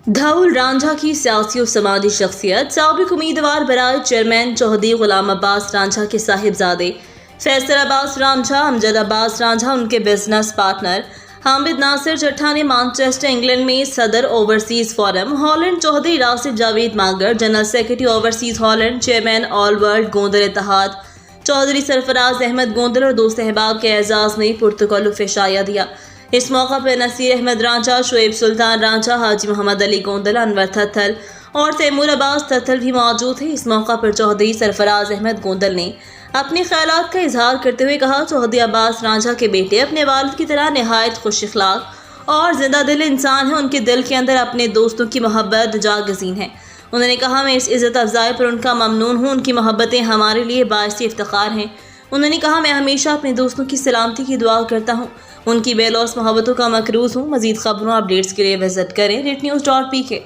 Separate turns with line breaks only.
धाउल रांझा की सियासी और समाजी शख्सियत साबिक उम्मीदवार बराए चेयरमैन चौधरी गुलाम अब्बास रांझा के साहिबजादे फैसल अब्बास रांझा, अमजद अब्बास रांझा, उनके बिजनेस पार्टनर हामिद नासिर चट्टा ने मैनचेस्टर इंग्लैंड में सदर overseas forum, Holland Chaudhry Rashid Javed Mangar, general secretary overseas Holland, chairman all world Gondal इत्तेहाद चौधरी सरफराज अहमद गोंदल और दोस्त अहबाब के एजाज में पुरतकल्लुफ़ इशाया दिया। इस मौका पर नसीर अहमद रांझा, शुएब सुल्तान रांझा, हाजी मोहम्मद अली गोंदल, अनवर थत्थल और तैमूर अब्बास थत्थल भी मौजूद थे। इस मौका पर चौधरी सरफराज अहमद गोंदल ने अपने ख्यालात का इजहार करते हुए कहा, चौधरी अब्बास रांझा के बेटे अपने वालिद की तरह नहायत खुश अखलाक और जिंदा दिल इंसान हैं। उनके दिल के अंदर अपने दोस्तों की मोहब्बत जागज़ीन है। उन्होंने कहा, मैं इस इज़्ज़त अफजाई पर उनका ममनून हूँ। उनकी मोहब्बतें हमारे लिए बाइस इफ्तिखार हैं। उन्होंने कहा, मैं हमेशा अपने दोस्तों की सलामती की दुआ करता हूँ। उनकी बेलौस मोहब्बतों का मकरूज़ हूँ। मज़ीद खबरों अपडेट्स के लिए विजिट करें RITNews.pk।